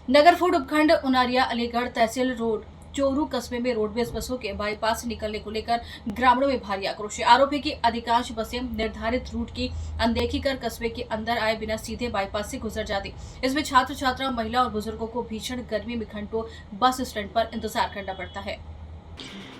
नगर food उपखंड उनारिया अलीगढ़ तहसील road Churu कस्बे में रोडवेज बसों के बाईपास से निकलने को लेकर ग्रामीणों में भारी आक्रोश है। आरोप है कि अधिकांश बसें निर्धारित रूट की अनदेखी कर कस्बे के अंदर आए बिना सीधे बाईपास से गुजर जाती। इसमें छात्र छात्रा, महिला और बुजुर्गों को भीषण गर्मी में घंटों बस स्टैंड पर इंतजार करना पड़ता है।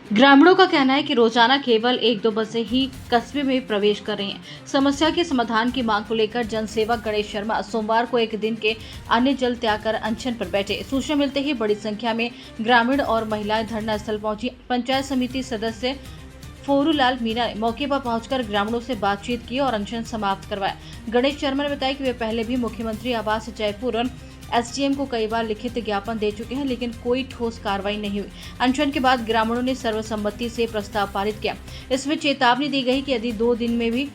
ग्रामीणों का कहना है कि रोजाना केवल 1-2 बसें ही कस्बे में प्रवेश कर रही हैं। समस्या के समाधान की मांग को लेकर जनसेवक गणेश शर्मा सोमवार को एक दिन के अन्य जल त्याग कर अनशन पर बैठे। सूचना मिलते ही बड़ी संख्या में ग्रामीण और महिलाएं धरना स्थल पहुंची। पंचायत समिति सदस्य फोरूलाल मीणा ने मौके पर पहुंचकर ग्रामीणों से बातचीत की और अनशन समाप्त करवाया। गणेश शर्मा ने बताया कि वे पहले भी मुख्यमंत्री आवास जयपुर और एसडीएम को कई बार लिखित ज्ञापन दे चुके हैं, लेकिन कोई ठोस कार्रवाई नहीं हुई। अनशन के बाद ग्रामीणों ने सर्वसम्मति से प्रस्ताव पारित किया। इसमें चेतावनी दी गई कि यदि 2 दिन में भी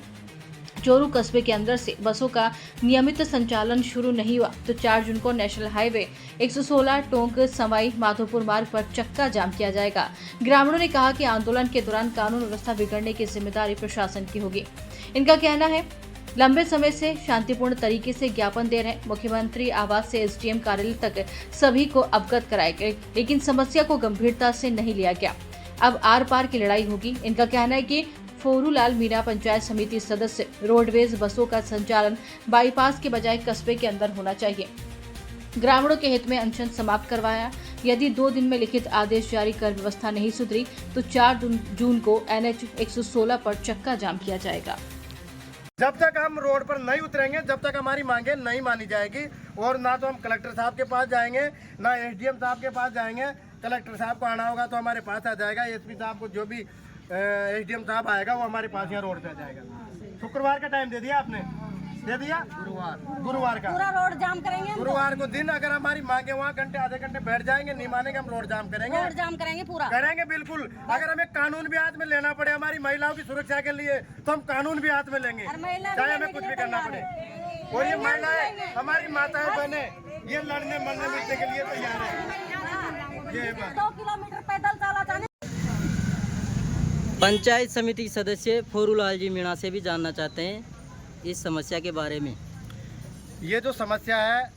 चोरू कस्बे के अंदर से बसों का नियमित संचालन शुरू नहीं हुआ तो 4 जून को नेशनल हाईवे 116 टोंक सवाई माधोपुर मार्ग पर चक्का जाम किया जाएगा। ग्रामीणों ने कहा कि आंदोलन के दौरान कानून व्यवस्था बिगड़ने की जिम्मेदारी प्रशासन की होगी। इनका कहना है लंबे समय से शांतिपूर्ण तरीके से ज्ञापन दे रहे मुख्यमंत्री आवास से एसडीएम कार्यालय तक सभी को अवगत कराए गए, लेकिन समस्या को गंभीरता से नहीं लिया गया। अब आर पार की लड़ाई होगी। इनका कहना है कि फोरूलाल मीणा पंचायत समिति सदस्य रोडवेज बसों का संचालन बाईपास के बजाय कस्बे के अंदर होना चाहिए। ग्रामीणों के हित में अनशन समाप्त करवाया। यदि 2 दिन में लिखित आदेश जारी कर व्यवस्था नहीं सुधरी तो 4 जून को NH 116 पर चक्का जाम किया जाएगा। जब तक हम रोड पर नहीं उतरेंगे, जब तक हमारी मांगे नहीं मानी जाएगी, और ना तो हम कलेक्टर साहब के पास जाएंगे, ना एसडीएम साहब के पास जाएंगे। कलेक्टर साहब को आना होगा तो हमारे पास आ जाएगा, एसपी साहब को, जो भी एसडीएम साहब आएगा वो हमारे पास यहाँ रोड पे आ जाएगा। शुक्रवार का टाइम दे दिया आपने, दे दिया गुरुवार का पूरा रोड जाम करेंगे। गुरुवार को दिन अगर हमारी मांगे वहाँ घंटे आधे घंटे बैठ जाएंगे, नहीं मानेंगे हम रोड जाम करेंगे पूरा करेंगे बिल्कुल। अगर हमें कानून भी हाथ में लेना पड़े हमारी महिलाओं की सुरक्षा के लिए तो हम कानून भी हाथ में लेंगे, चाहे हमें कुछ भी करना पड़े। और ये महिलाएं, हमारी माताएं बहने, ये लड़ने मरने मिलने के लिए तैयार है। ये 2 किलोमीटर पैदल चला जाने। पंचायत समिति सदस्य फोरूलाल जी मीणा से भी जानना चाहते हैं इस समस्या के बारे में। ये जो समस्या है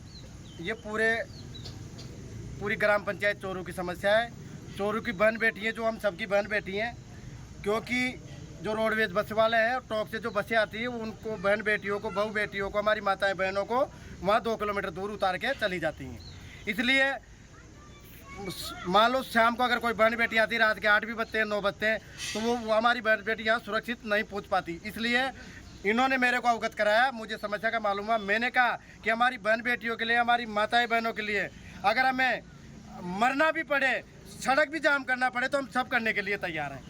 ये पूरी ग्राम पंचायत चोरू की समस्या है। चोरू की बहन बेटी है, जो हम सबकी बहन बेटी हैं, क्योंकि जो रोडवेज बस वाले हैं, टॉप से जो बसें आती है उनको बहन बेटियों को, बहू बेटियों को, हमारी माताएं बहनों को वहाँ 2 किलोमीटर दूर उतार के चली जाती हैं। इसलिए मान लो शाम को अगर कोई बहन बेटी आती है, रात के 8 भी बजते हैं, 9 बजते हैं, तो वो हमारी बहन बेटी यहाँ सुरक्षित नहीं पहुँच पाती। इसलिए इन्होंने मेरे को अवगत कराया, मुझे समस्या का मालूम हुआ। मैंने कहा कि हमारी बहन बेटियों के लिए, हमारी माताएं बहनों के लिए अगर हमें मरना भी पड़े, सड़क भी जाम करना पड़े, तो हम सब करने के लिए तैयार हैं।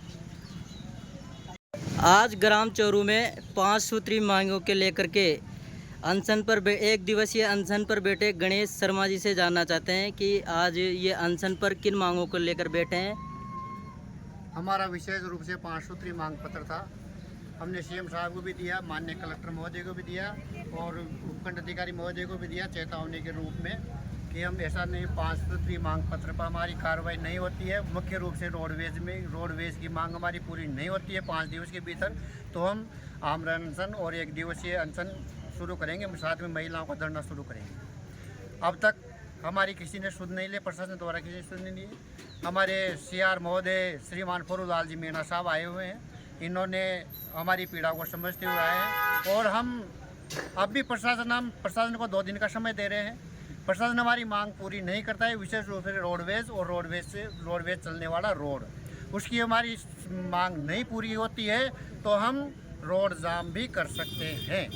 आज ग्राम चोरू में 5 सूत्री मांगों के लेकर के अनशन पर 1 दिवसीय अनशन पर बैठे गणेश शर्मा जी से जानना चाहते हैं कि आज ये अनशन पर किन मांगों को लेकर बैठे हैं। हमारा विशेष रूप से 5 सूत्री मांग पत्र था। हमने सीएम साहब को भी दिया, माननीय कलेक्टर महोदय को भी दिया और उपखंड अधिकारी महोदय को भी दिया चेतावनी के रूप में कि हम ऐसा नहीं, 5 सूत्री मांग पत्र पर हमारी कार्रवाई नहीं होती है। मुख्य रूप से रोडवेज की मांग हमारी पूरी नहीं होती है 5 दिवस के भीतर, तो हम आमरण अनशन और 1 दिवसीय अनशन शुरू करेंगे, साथ में महिलाओं का धरना शुरू करेंगे। अब तक हमारी किसी ने सुध नहीं ली, प्रशासन द्वारा किसी ने सुध नहीं ली। हमारे CR महोदय श्रीमान फोरूलाल जी मीणा साहब आए हुए हैं, इन्होंने हमारी पीड़ा को समझते हुए आए हैं, और हम अब भी प्रशासन को 2 दिन का समय दे रहे हैं। प्रशासन हमारी मांग पूरी नहीं करता है, विशेष रूप से रोडवेज चलने वाला रोड, उसकी हमारी मांग नहीं पूरी होती है तो हम रोड जाम भी कर सकते हैं।